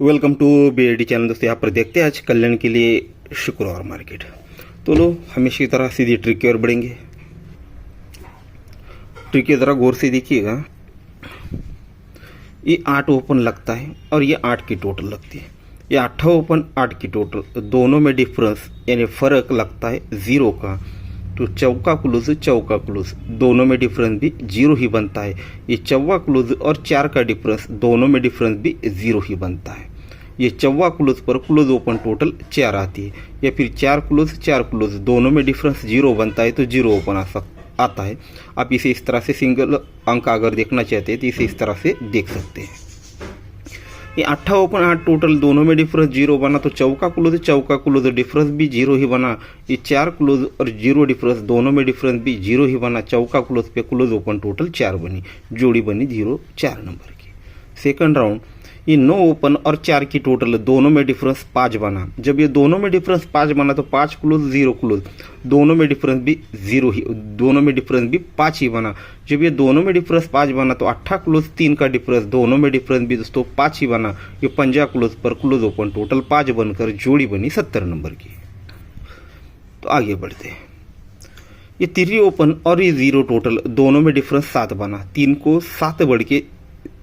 Welcome to BID channel. दोस्तों यहाँ पर देखते हैं आज कल्याण के लिए शुक्रवार मार्केट। तो लो हमेशा की तरह सीधी ट्रिक की ओर बढ़ेंगे। ट्रिक की तरह गौर से देखिएगा। ये 8 ओपन लगता है और ये 8 की टोटल लगती है। ये 8 ओपन 8 की टोटल, दोनों में डिफरेंस यानी फ़र्क लगता है 0 का। तो चौका क्लोज दोनों में डिफरेंस भी 0 ही बनता है। ये चौवा क्लोज और 4 का डिफरेंस दोनों में डिफरेंस भी 0 ही बनता है। ये चौवा क्लोज पर क्लोज ओपन टोटल 4 आती है, या फिर 4 क्लोज दोनों में डिफरेंस 0 बनता है तो 0 ओपन आता है। आप इसे इस तरह से सिंगल अंक अगर देखना चाहते हैं तो इसे इस तरह से देख सकते हैं। ये 8 ओपन 8 टोटल दोनों में डिफरेंस 0 बना तो चौका क्लोज डिफरेंस भी 0 ही बना। ये 4 क्लोज और 0 डिफरेंस दोनों में डिफरेंस भी 0 ही बना। चौका क्लोज पे क्लोज ओपन टोटल 4 बनी, जोड़ी बनी 0 4 नंबर की। सेकंड राउंड ये 9 ओपन और 4 की टोटल दोनों में डिफरेंस 5 बना। जब ये दोनों में डिफरेंस 5 बना तो 5 क्लोज 0 क्लोज दोनों में डिफरेंस भी 0 ही, दोनों में डिफरेंस भी 5 ही बना। जब ये दोनों में डिफरेंस 5 बना तो 8 क्लोज 3 का डिफरेंस दोनों में डिफरेंस भी दोस्तों 5 ही बना। ये 5 क्लोज पर क्लोज ओपन टोटल 5 बनकर जोड़ी बनी 70 नंबर की। तो आगे बढ़ते हैं। ये 3 ओपन और ये 0 टोटल दोनों में डिफरेंस 7 बना। 3 को 7 बढ़ के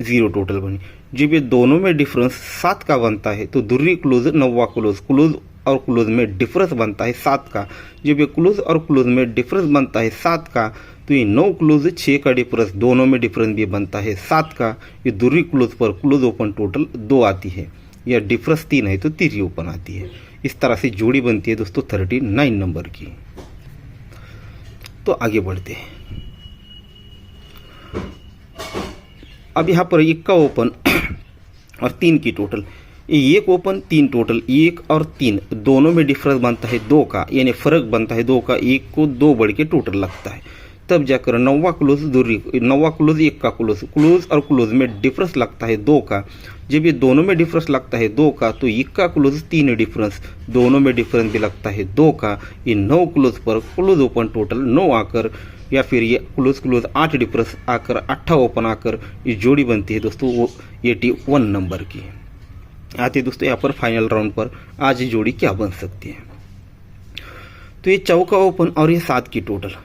0 टोटल बनी। जब ये दोनों में डिफरेंस 7 का बनता है तो दुर्री क्लोज 9वां क्लोज और क्लोज में डिफरेंस बनता है 7 का। जब ये क्लोज और क्लोज में डिफरेंस बनता है 7 का तो ये 9 क्लोज 6 का डिफरेंस दोनों में डिफरेंस भी बनता है 7 का। ये दुर्री क्लोज पर क्लोज ओपन टोटल 2 आती है, या डिफरेंस 3 है तो 3 ओपन आती है। इस तरह से जोड़ी बनती है दोस्तों 39 नंबर की। तो आगे बढ़ते हैं। अब यहाँ पर 1 का ओपन और 3 की टोटल, 1 ओपन 3 टोटल, 1 और 3 दोनों में डिफरेंस बनता है 2 का, यानी फर्क बनता है 2 का। 1 को 2 बढ़ के टोटल लगता है, तब जाकर 9वां क्लोज 9वां क्लोज 1 का क्लोज और क्लोज में डिफरेंस लगता है 2 का। जब ये दोनों में डिफरेंस लगता है 2 का तो 1 का क्लोज 3 डिफरेंस दोनों में डिफरेंस भी लगता है 2 का। ये 9 क्लोज पर क्लोज ओपन टोटल 9 आकर, या फिर ये क्लोज 8 डिफरेंस आकर 8 ओपन आकर ये जोड़ी बनती है दोस्तों वो 81 नंबर की। आते दोस्तों यहाँ पर फाइनल राउंड पर आज जोड़ी क्या बन सकती है। तो ये चौका ओपन और ये 7 की टोटल,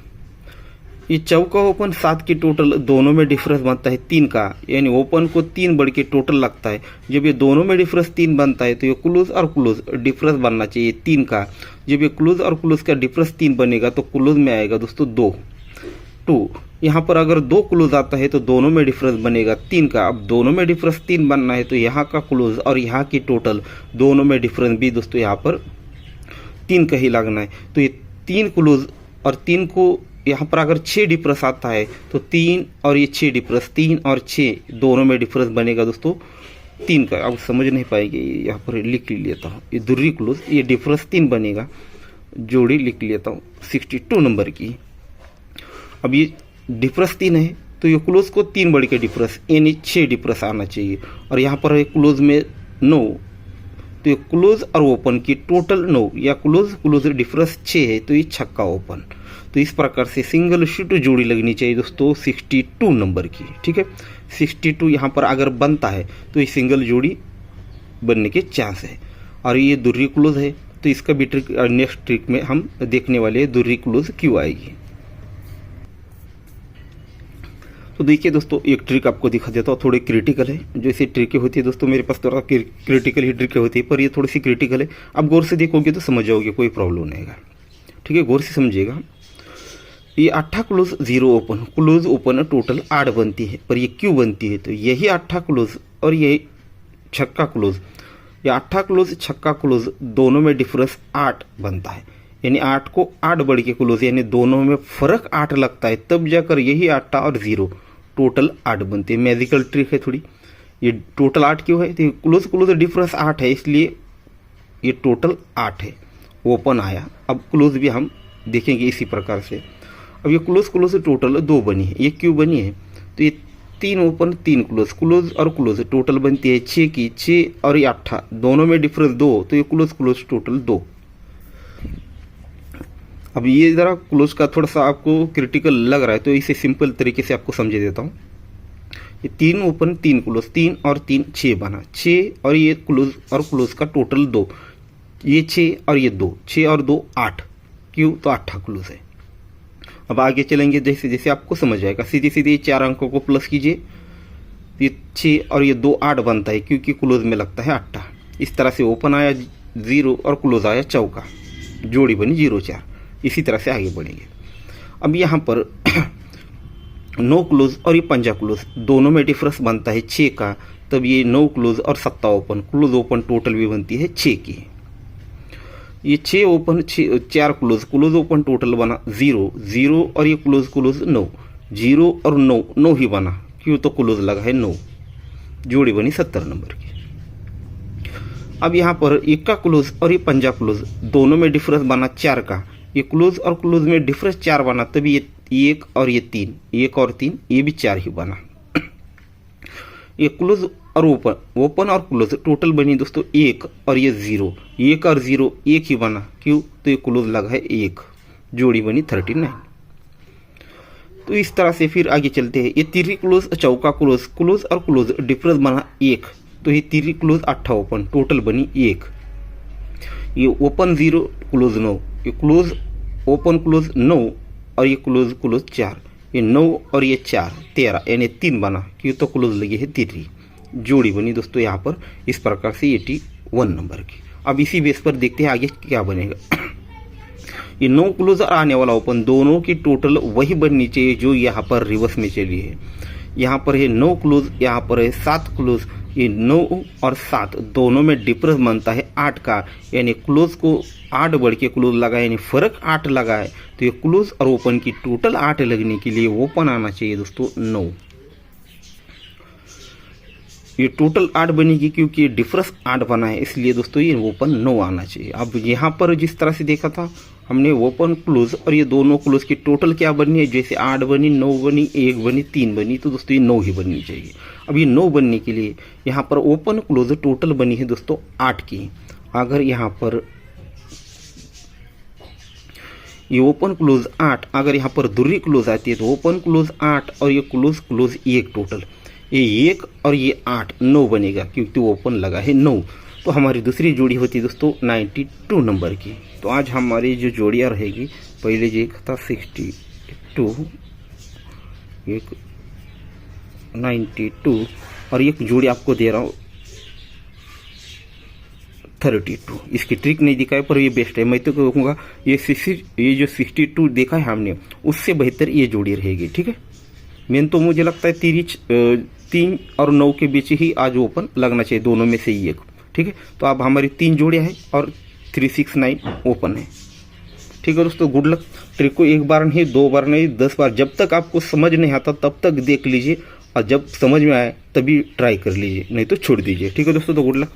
ये चौका ओपन 7 की टोटल दोनों में डिफरेंस बनता है 3 का, यानी ओपन को 3 बढ़ के टोटल लगता है। जब ये दोनों में डिफरेंस 3 बनता है तो ये क्लोज और क्लोज डिफरेंस बनना चाहिए 3 का। जब ये क्लोज और क्लोज का डिफरेंस 3 बनेगा तो क्लोज में आएगा दोस्तों 2। यहाँ पर अगर 2 क्लोज आता है तो दोनों में डिफरेंस बनेगा 3 का। अब दोनों में डिफरेंस 3 बनना है तो यहाँ का क्लोज और यहाँ की टोटल दोनों में डिफरेंस भी दोस्तों यहाँ पर 3 का ही लगना है। तो ये 3 क्लोज और 3 को यहाँ पर अगर 6 डिफरेंस आता है तो 3 और ये 6 डिफरेंस, 3 और 6 दोनों में डिफरेंस बनेगा दोस्तों 3 का। अब समझ नहीं पाएंगे, यहाँ पर लिख लेता हूँ। ये दुर्री क्लोज ये डिफरेंस 3 बनेगा, जोड़ी लिख लेता हूँ 62 नंबर की। अब ये डिफरेंस 3 है तो ये क्लोज को 3 बढ़ के डिफरेंस यानी 6 डिफरेंस आना चाहिए। और यहाँ पर है क्लोज में 9 तो ये क्लोज और ओपन की टोटल 9, या क्लोज डिफरेंस 6 है तो ये छक्का ओपन। तो इस प्रकार से सिंगल शूट जोड़ी लगनी चाहिए दोस्तों 62 नंबर की। ठीक है, 62 यहाँ पर अगर बनता है तो ये सिंगल जोड़ी बनने के चांस है। और ये दुर्री क्लोज है तो इसका भी ट्रिक नेक्स्ट ट्रिक में हम देखने वाले हैं दुर्री क्लोज क्यों आएगी। तो देखिए दोस्तों एक ट्रिक आपको दिखा देता हूँ, थोड़ी क्रिटिकल है। जो ऐसी ट्रिकें होती है दोस्तों मेरे पास थोड़ा क्रिटिकल ही ट्रिकें होती है, पर ये थोड़ी सी क्रिटिकल है। आप गौर से देखोगे तो समझ जाओगे, कोई प्रॉब्लम नहीं है। ठीक है, गौर से समझिएगा। ये 8 close 0 open close open total 8 बनती है, पर ये क्यों बनती है तो यही 8 क्लोज और ये छक्का क्लोज, ये 8 क्लोज छक्का क्लोज दोनों में डिफरेंस 8 बनता है, यानी 8 को 8 बढ़ के क्लोज, यानी दोनों में फर्क 8 लगता है, तब जाकर यही 8 और 0 टोटल 8 बनती है। मैजिकल ट्रिक है थोड़ी। ये टोटल 8 क्यों है तो क्लोज डिफरेंस 8 है, इसलिए ये टोटल 8 है। ओपन आया, अब क्लोज भी हम देखेंगे इसी प्रकार से। अब ये क्लोज टोटल 2 बनी है, ये क्यों बनी है तो ये 3 ओपन 3 क्लोज और क्लोज टोटल बनती है 6 की। 6 और ये 8 दोनों में डिफरेंस 2 तो ये क्लोज टोटल 2। अब ये ज़रा क्लोज का थोड़ा सा आपको क्रिटिकल लग रहा है तो इसे सिंपल तरीके से आपको समझे देता हूँ। ये 3 ओपन 3 क्लोज, 3 और 3 6 बना, 6 और ये क्लोज और क्लोज का टोटल 2, ये 6 और ये 2, 6 और 2 8, क्यों तो 8 क्लोज है। अब आगे चलेंगे जैसे जैसे आपको समझ आएगा। सीधे सीधे ये 4 अंकों को प्लस कीजिए, ये 6 और ये 2 8 बनता है क्योंकि क्लोज में लगता है 8। इस तरह से ओपन आया 0 और क्लोज आया चौका, जोड़ी बनी 0 4। इसी तरह से आगे बढ़ेंगे। अब यहाँ पर 9 क्लोज और ये 5 क्लोज दोनों में डिफरेंस बनता है 6 का, तब ये 9 क्लोज और 7 ओपन, क्लोज ओपन टोटल भी बनती है 6 की। ये 6 open 4 close, close open total बना 0 0 और ये क्लोज क्लोज 9, 0 और 9 9 ही बना, क्यों तो क्लोज लगा है 9, जोड़ी बनी 70 नंबर की। अब यहाँ पर 1 का क्लोज और ये 5 क्लोज दोनों में डिफरेंस बना 4 का, ये क्लोज और क्लोज में डिफरेंस 4 बना, तभी ये 1 और ये 3, 1 और 3 ये भी 4 ही बना। ये क्लोज और ओपन और क्लोज टोटल बनी दोस्तों 1 और ये 0, 1 और 0 1 ही बना, क्यों तो ये क्लोज लगा है 1, जोड़ी बनी 39। तो इस तरह से फिर आगे चलते हैं। ये 3 क्लोज चौका क्लोज, क्लोज और क्लोज डिफरेंस बना 1, तो ये 3 क्लोज 8 ओपन टोटल बनी 1। ये ओपन 0 क्लोज 9, ये क्लोज ओपन क्लोज 9 और ये क्लोज क्लोज 4, ये 9 और ये 4 13, यानी 3 बना, क्यों तो क्लोज लगी है 3, जोड़ी बनी दोस्तों यहाँ पर इस प्रकार से 81 नंबर की। अब इसी बेस पर देखते हैं आगे क्या बनेगा। ये 9 क्लोज और आने वाला ओपन दोनों की टोटल वही बननी चाहिए जो यहाँ पर रिवर्स में चली है। यहाँ पर है 9 क्लोज, यहाँ पर है 7 क्लोज, ये 9 और 7 दोनों में डिफरेंस बनता है 8 का, यानी क्लोज को 8 बढ़ के क्लोज लगा, यानी फर्क 8 लगा है, तो ये क्लोज और ओपन की टोटल 8 लगने के लिए ओपन आना चाहिए दोस्तों 9। ये टोटल 8 बनेगी क्योंकि डिफरेंस 8 बना है, इसलिए दोस्तों ये ओपन 9 आना चाहिए। अब यहाँ पर जिस तरह से देखा था हमने ओपन क्लोज और ये दोनों क्लोज की टोटल क्या बननी है, जैसे 8 बनी, 9 बनी, 1 बनी, 3 बनी, तो दोस्तों ये 9 ही बननी चाहिए। अब ये 9 बनने के लिए यहाँ पर ओपन क्लोज टोटल बनी है दोस्तों 8 की। अगर यहाँ पर ये ओपन क्लोज 8, अगर यहाँ पर दूसरी क्लोज आती है तो ओपन क्लोज 8 और ये क्लोज क्लोज 1 टोटल, ये 1 और ये 8 9 बनेगा क्योंकि ओपन लगा है 9। तो हमारी दूसरी जोड़ी होती है दोस्तों 92 नंबर की। तो आज हमारी जो जोड़ियाँ रहेगी, पहले जो एक था 62, एक 92 और एक जोड़ी आपको दे रहा हूँ 32। इसकी ट्रिक नहीं दिखाई पर ये बेस्ट है। मैं तो कहूँगा ये जो 62 देखा है हमने उससे बेहतर ये जोड़ी रहेगी, ठीक है। मेन तो मुझे लगता है 3 और 9 के बीच ही आज ओपन लगना चाहिए, दोनों में से ही एक, ठीक है। तो अब हमारी 3 जोड़ियाँ हैं और 369 ओपन है, ठीक है दोस्तों। Good luck. ट्रिक को एक बार नहीं, 2 बार नहीं, 10 बार, जब तक आपको समझ नहीं आता तब तक देख लीजिए और जब समझ में आए तभी ट्राई कर लीजिए, नहीं तो छोड़ दीजिए, ठीक है दोस्तों। तो गुड लक।